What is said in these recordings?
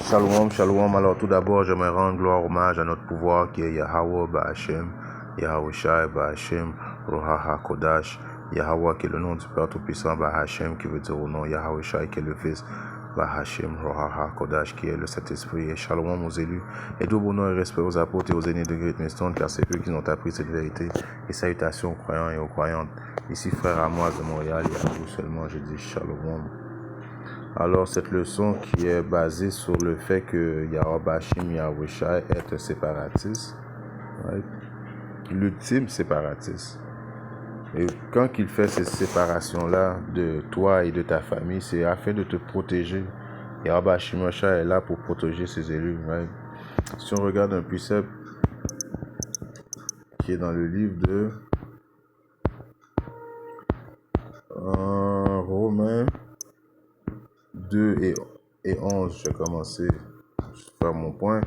Shalom, shalom. Alors tout d'abord, j'aimerais rendre gloire, hommage à notre pouvoir qui est Yahweh Ba'Hashem, Yahweh Shai Ba'Hashem, Roha HaKodash, Yahweh qui est le nom du Père Tout-Puissant Ba'Hashem qui veut dire au nom Yahweh Shai qui est le Fils Ba'Hashem, Roha HaKodash qui est le Saint-Esprit. Et shalom aux élus, et tout bonheur et respect aux apôtres et aux aînés de Great Millstone car c'est eux qui nous ont appris cette vérité. Et salutations aux croyants et aux croyantes. Ici frère Amoise de Montréal et à vous seulement je dis shalom. Alors, cette leçon qui est basée sur le fait que Yahweh Bashim Yahweh Shai est un séparatiste, right? L'ultime séparatiste. Et quand il fait cette séparation-là de toi et de ta famille, c'est afin de te protéger. Yahweh Bashim Yahweh Shai est là pour protéger ses élus. Right? Si on regarde un précepte qui est dans le livre de Romains 2 et 11, je vais commencer à faire mon point.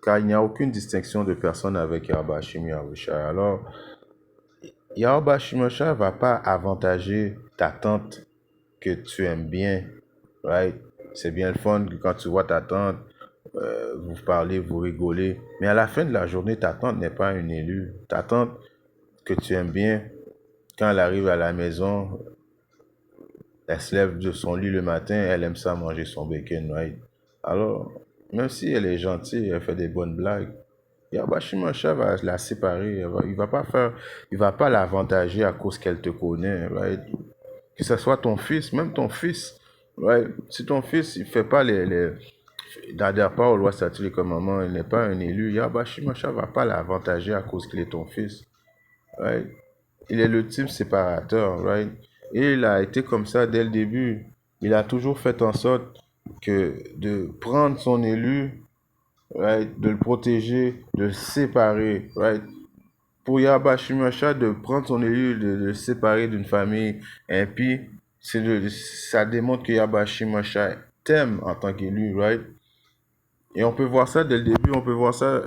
Car il n'y a aucune distinction de personne avec Yahweh Hashem Yahweh Shai. Alors, Yahweh Hashem Shai ne va pas avantager ta tante que tu aimes bien, right? C'est bien le fun que quand tu vois ta tante, vous parlez, vous rigolez. Mais à la fin de la journée, ta tante n'est pas une élue. Ta tante que tu aimes bien, quand elle arrive à la maison, elle se lève de son lit le matin, elle aime ça manger son bacon, right? Alors, même si elle est gentille, elle fait des bonnes blagues, Yahweh Shai va la séparer. Il va pas l'avantager à cause qu'elle te connaît, right? Que ce soit ton fils, même ton fils, right? Si ton fils, il fait pas n'adhère pas aux lois, statuts et commandements, il n'est pas un élu, Yahweh Shai va pas l'avantager à cause qu'il est ton fils, right? Il est le type séparateur, right? Et il a été comme ça dès le début. Il a toujours fait en sorte que de prendre son élu, right, de le protéger, de le séparer, right? Pour Yahweh Shai de prendre son élu, de le séparer d'une famille impie, ça démontre que Yahweh Shai t'aime en tant qu'élu, right? Et on peut voir ça dès le début, on peut voir ça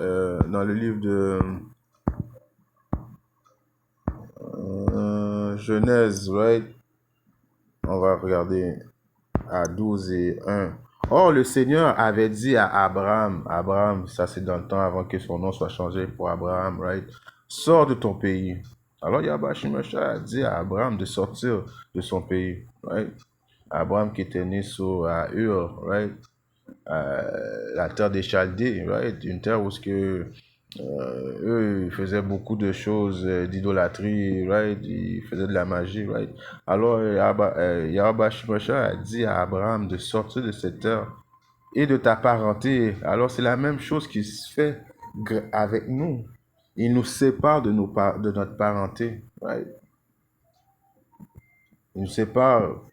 dans le livre de Genèse, right? On va regarder à 12 et 1. Or, le Seigneur avait dit à Abraham, ça c'est dans le temps avant que son nom soit changé pour Abraham, right? Sors de ton pays. Alors, Yahweh Shai a dit à Abraham de sortir de son pays, right? Abraham qui était né à Ur, right? La terre des Chaldées, right? Une terre où eux, ils faisaient beaucoup de choses d'idolâtrie, right? Ils faisaient de la magie, right? Alors, Yahweh Shai a dit à Abraham de sortir de cette terre et de ta parenté. Alors, c'est la même chose qui se fait avec nous. Il nous sépare de notre parenté, right? Il nous sépare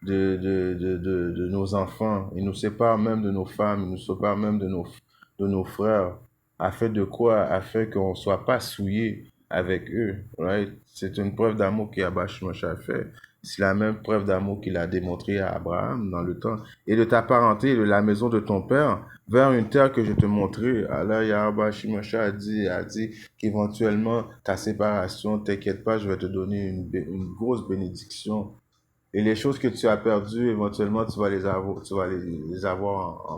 de nos enfants. Il nous sépare même de nos femmes. Il nous sépare même de nos frères. Afin de quoi? Afin qu'on ne soit pas souillé avec eux. Right? C'est une preuve d'amour qu'Yahweh Shai a fait. C'est la même preuve d'amour qu'il a démontré à Abraham dans le temps. Et de ta parenté et de la maison de ton père vers une terre que je te montrerai. Alors Yahweh Shai a dit qu'éventuellement ta séparation, t'inquiète pas, je vais te donner une grosse bénédiction. Et les choses que tu as perdues, éventuellement, tu vas les avoir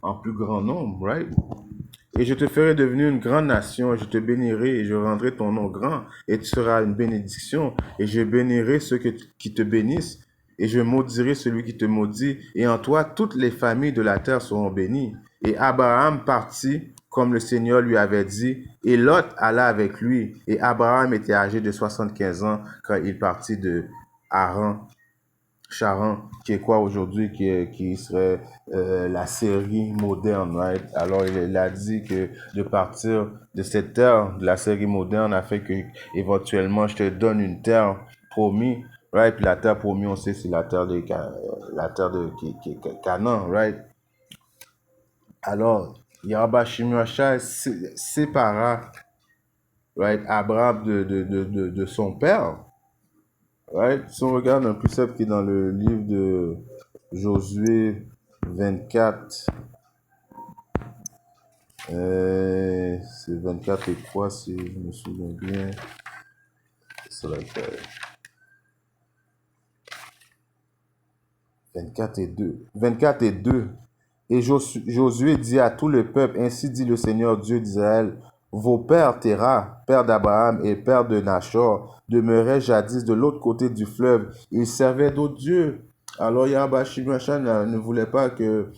en plus grand nombre, right? Et je te ferai devenir une grande nation, et je te bénirai, et je rendrai ton nom grand, et tu seras une bénédiction, et je bénirai ceux qui te bénissent, et je maudirai celui qui te maudit, et en toi, toutes les familles de la terre seront bénies. Et Abraham partit, comme le Seigneur lui avait dit, et Lot alla avec lui, et Abraham était âgé de 75 ans quand il partit de Charan, qui est quoi aujourd'hui, qui serait la série moderne, right? Alors, il a dit que de partir de cette terre, de la série moderne, a fait que éventuellement je te donne une terre promise, right? Puis la terre promise, on sait, c'est la terre de Canaan, right? Alors, Yahweh Shai sépara, right, Abraham de son père. Right? Si on regarde un précepte qui est dans le livre de Josué 24, c'est 24 et 3 si je me souviens bien. C'est la 24 et 2. 24 et 2. Et Josué dit à tout le peuple, ainsi dit le Seigneur Dieu d'Israël, vos pères Téra, père d'Abraham et père de Nachor, demeuraient jadis de l'autre côté du fleuve. Ils servaient d'autres dieux. Alors Yahweh Shimashah ne voulait pas que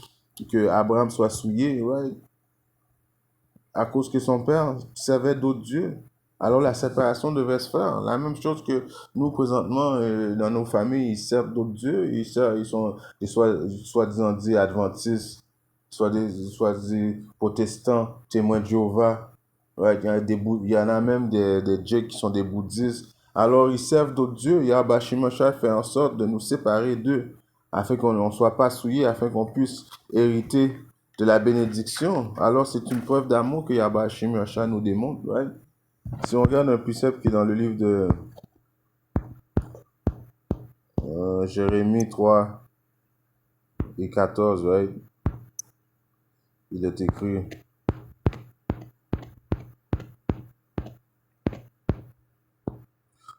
Abraham soit souillé, right? À cause que son père servait d'autres dieux. Alors la séparation devait se faire. La même chose que nous présentement dans nos familles, ils servent d'autres dieux, ils sont des soi-disant dits adventistes, soit dit protestants, témoins de Jéhovah. Ouais, il y en a même des dieux qui sont des bouddhistes. Alors ils servent d'autres dieux. Yahweh Shimashah fait en sorte de nous séparer d'eux, afin qu'on ne soit pas souillés, afin qu'on puisse hériter de la bénédiction. Alors c'est une preuve d'amour que Yahweh Shimashah nous démontre. Right? Si on regarde un précepte qui est dans le livre de Jérémie 3 et 14, right? Il est écrit: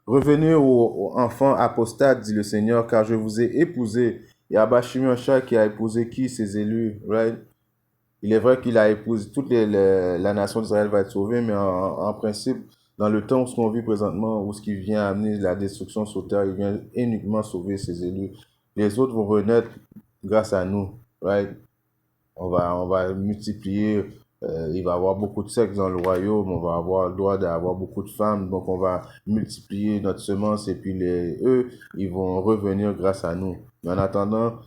Revenez aux enfants apostates, dit le Seigneur, car je vous ai épousé. Yahweh Shimashah qui a épousé qui? Ses élus, right? Il est vrai qu'il a épousé la nation d'Israël va être sauvée, mais en principe, dans le temps où ce qu'on vit présentement, où ce qui vient amener la destruction sur terre, il vient uniquement sauver ses élus. Les autres vont renaître grâce à nous, right? On va multiplier, il va y avoir beaucoup de sexe dans le royaume, on va avoir le droit d'avoir beaucoup de femmes, donc on va multiplier notre semence et puis eux, ils vont revenir grâce à nous. Mais en attendant,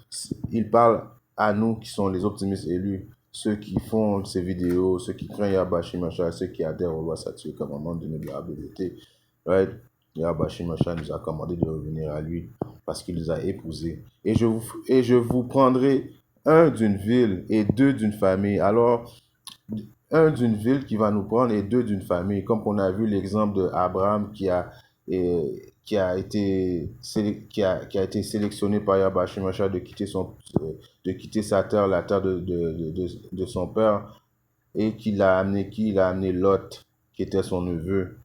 il parle à nous qui sont les optimistes élus, ceux qui font ces vidéos, ceux qui craignent Yahweh Shimashah, ceux qui adhèrent aux lois sacrées comme commandement de l'honorabilité. Right? Yahweh Shimashah nous a commandé de revenir à lui parce qu'il nous a épousés. Et je vous prendrai un d'une ville et deux d'une famille. Alors, un d'une ville qui va nous prendre et deux d'une famille. Comme on a vu l'exemple d'Abraham qui a été sélectionné par Yahweh Shimashah de quitter sa terre, la terre de son père, et qu'il a amené qui? Il a amené Lot, qui était son neveu.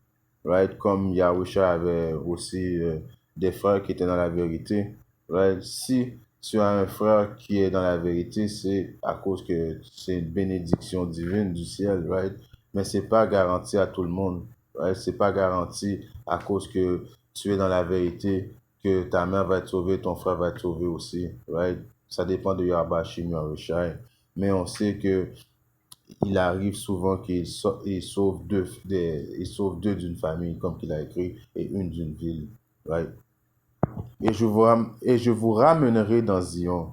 Right? Comme Yahusha avait aussi des frères qui étaient dans la vérité. Right? Si tu as un frère qui est dans la vérité, c'est à cause que c'est une bénédiction divine du ciel, right? Mais c'est pas garanti à tout le monde, right? C'est pas garanti à cause que tu es dans la vérité que ta mère va être sauvée, ton frère va être sauvé aussi, right? Ça dépend de Yahweh Shim Yahushai. Mais on sait que il arrive souvent qu'il sauve deux d'une famille, comme qu'il a écrit, et une d'une ville, right? Et je vous ramènerai dans Zion.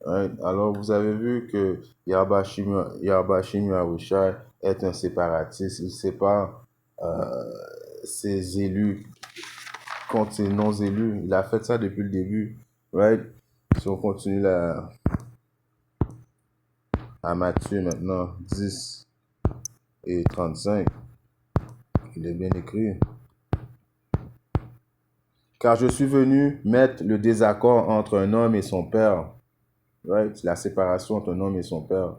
Right? Alors, vous avez vu que Yahweh Shim Yahushai est un séparatiste. Il sépare ses élus contre ses non-élus. Il a fait ça depuis le début. Right? Si on continue à Matthieu maintenant, 10 et 35, il est bien écrit. Car je suis venu mettre le désaccord entre un homme et son père. Right? La séparation entre un homme et son père.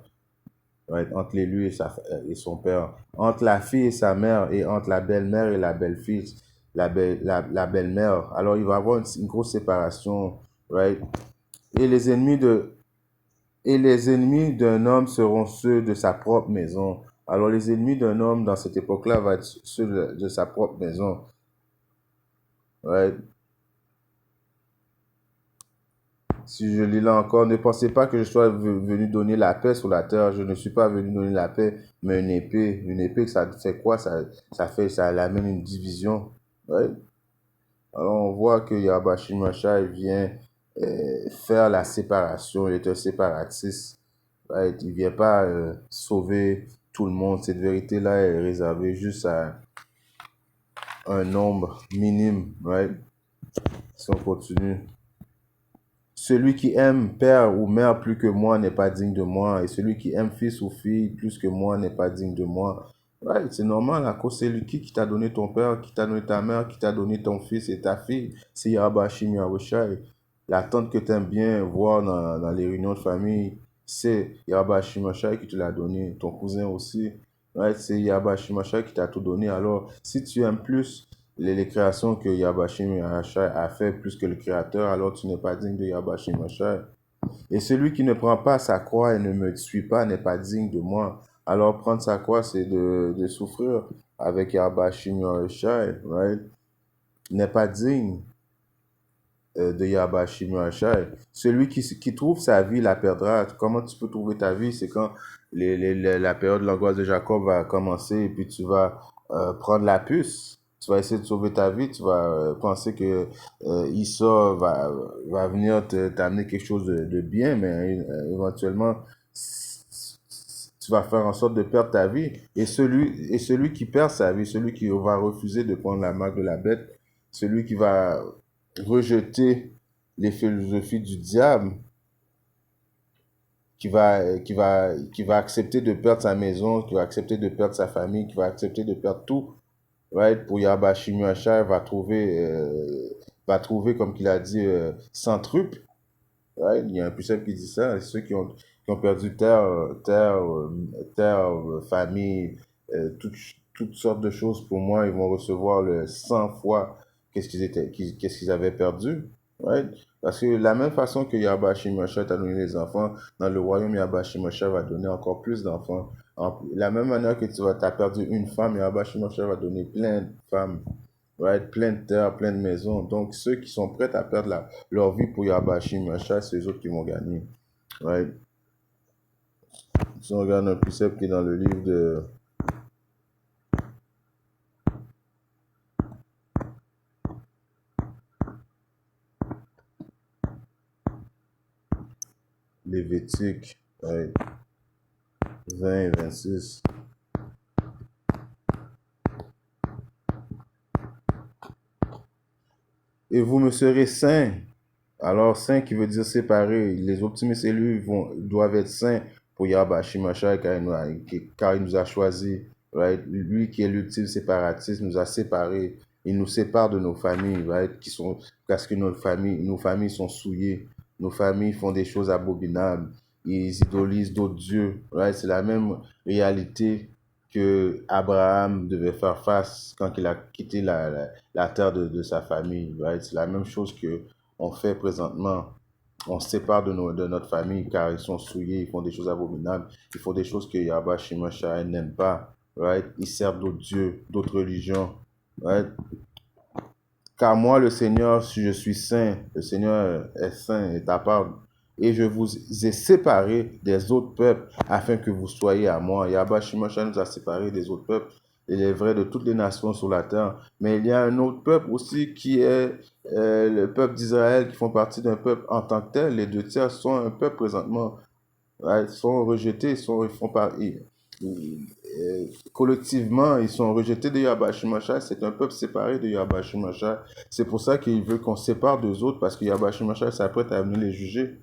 Right? Entre l'élu et son père. Entre la fille et sa mère. Et entre la belle-mère et la belle-fille. La belle-mère. Alors il va y avoir une grosse séparation. Right? Et les ennemis d'un homme seront ceux de sa propre maison. Alors les ennemis d'un homme dans cette époque-là vont être ceux de sa propre maison. Right? Si je lis là encore, ne pensez pas que je sois venu donner la paix sur la terre. Je ne suis pas venu donner la paix, mais une épée. Une épée, ça fait quoi? Ça amène une division. Right? Alors on voit que Yahweh Shimashah vient faire la séparation. Il est un séparatiste. Right? Il ne vient pas sauver tout le monde. Cette vérité-là est réservée juste à un nombre minime. Right? Si on continue. Celui qui aime père ou mère plus que moi n'est pas digne de moi. Et celui qui aime fils ou fille plus que moi n'est pas digne de moi. Right, c'est normal, à cause c'est lui qui t'a donné ton père, qui t'a donné ta mère, qui t'a donné ton fils et ta fille. C'est Yahweh Shim Yahushai. La tante que tu aimes bien voir dans les réunions de famille, c'est Yahweh Shim Yahushai qui te l'a donné. Ton cousin aussi. Right, c'est Yahweh Shim Yahushai qui t'a tout donné. Alors, si tu aimes plus les créations que Yahweh Shim Yahushai a fait plus que le créateur, alors tu n'es pas digne de Yahweh Shim Yahushai. Et celui qui ne prend pas sa croix et ne me suit pas n'est pas digne de moi. Alors prendre sa croix, c'est de souffrir avec Yahba Shimon Shai, right? N'est pas digne de Yahba Shimon Shai. Celui qui trouve sa vie la perdra. Comment tu peux trouver ta vie? C'est quand la période de l'angoisse de Jacob va commencer et puis tu vas prendre la puce. Tu vas essayer de sauver ta vie. Tu vas penser que Issa va venir t'amener quelque chose de bien, mais éventuellement, tu vas faire en sorte de perdre ta vie. Et celui qui perd sa vie, celui qui va refuser de prendre la marque de la bête, celui qui va rejeter les philosophies du diable, qui va accepter de perdre sa maison, qui va accepter de perdre sa famille, qui va accepter de perdre tout, right? Pour Yahba Shimashai va trouver, comme qu'il a dit, centruple, right? Il y a un puissant qui dit ça, ceux qui ont perdu terre, famille, toutes sortes de choses, pour moi, ils vont recevoir le 100 fois qu'est-ce qu'ils avaient perdu, right? Parce que la même façon que Yahba Shimashai t'a donné les enfants, dans le royaume, Yahba Shimashai va donner encore plus d'enfants. La même manière que t'as perdu une femme, Yahba Shimashai va donner plein de femmes, right? Plein de terres, plein de maisons. Donc, ceux qui sont prêts à perdre leur vie pour Yahba Shimashai, c'est les autres qui vont gagner, right? Si on regarde un précepte qui est dans le livre de Lévitique, right? 20 et 26. Et vous me serez saints. Alors, saint qui veut dire séparé. Les optimistes élus doivent être saints pour Yahba Shimashai car il nous a choisis. Right? Lui qui est l'ultime séparatiste nous a séparés. Il nous sépare de nos familles, right? Parce que nos familles sont souillées. Nos familles font des choses abominables. Ils idolisent d'autres dieux. Right? C'est la même réalité que Abraham devait faire face quand il a quitté la terre de sa famille. Right? C'est la même chose que on fait présentement. On se sépare de notre famille car ils sont souillés, ils font des choses abominables, ils font des choses que Yahba Shimashai n'aime pas. Right? Ils servent d'autres dieux, d'autres religions. Right? Car moi, le Seigneur, si je suis saint, le Seigneur est saint, est à part. Et je vous ai séparés des autres peuples afin que vous soyez à moi. Yahba Shimashai nous a séparés des autres peuples. Il est vrai de toutes les nations sur la terre. Mais il y a un autre peuple aussi qui est le peuple d'Israël, qui font partie d'un peuple en tant que tel. Les deux tiers sont un peuple présentement. Ils sont rejetés, ils font collectivement, ils sont rejetés de Yahba Shimashai. C'est un peuple séparé de Yahba Shimashai. C'est pour ça qu'il veut qu'on sépare d'eux autres, parce que Yahba Shimashai s'apprête à venir les juger.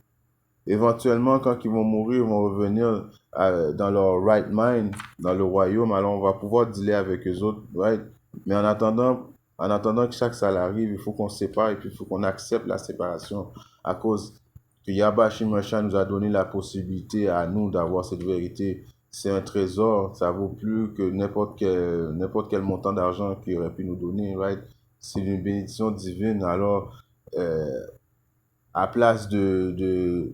Éventuellement, quand ils vont mourir, ils vont revenir dans leur right mind, dans le royaume. Alors, on va pouvoir dealer avec eux autres, right? Mais en attendant que chaque ça arrive, il faut qu'on se sépare et puis il faut qu'on accepte la séparation à cause que Yahba Shimashai nous a donné la possibilité à nous d'avoir cette vérité. C'est un trésor, ça vaut plus que n'importe quel montant d'argent qu'il aurait pu nous donner, right? C'est une bénédiction divine. Alors, à place de, de,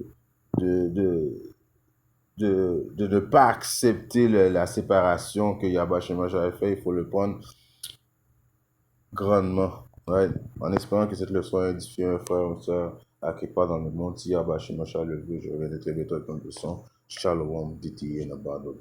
de ne pas accepter la séparation que Yahba Shemaj avait fait, il faut le prendre grandement. Right? En espérant que cette leçon a édifié un frère ou une soeur à quelque part dans le monde. Si Yahba Shemaj a levé, je reviens de très bientôt avec une leçon. Shalom, Diti, et Nabado.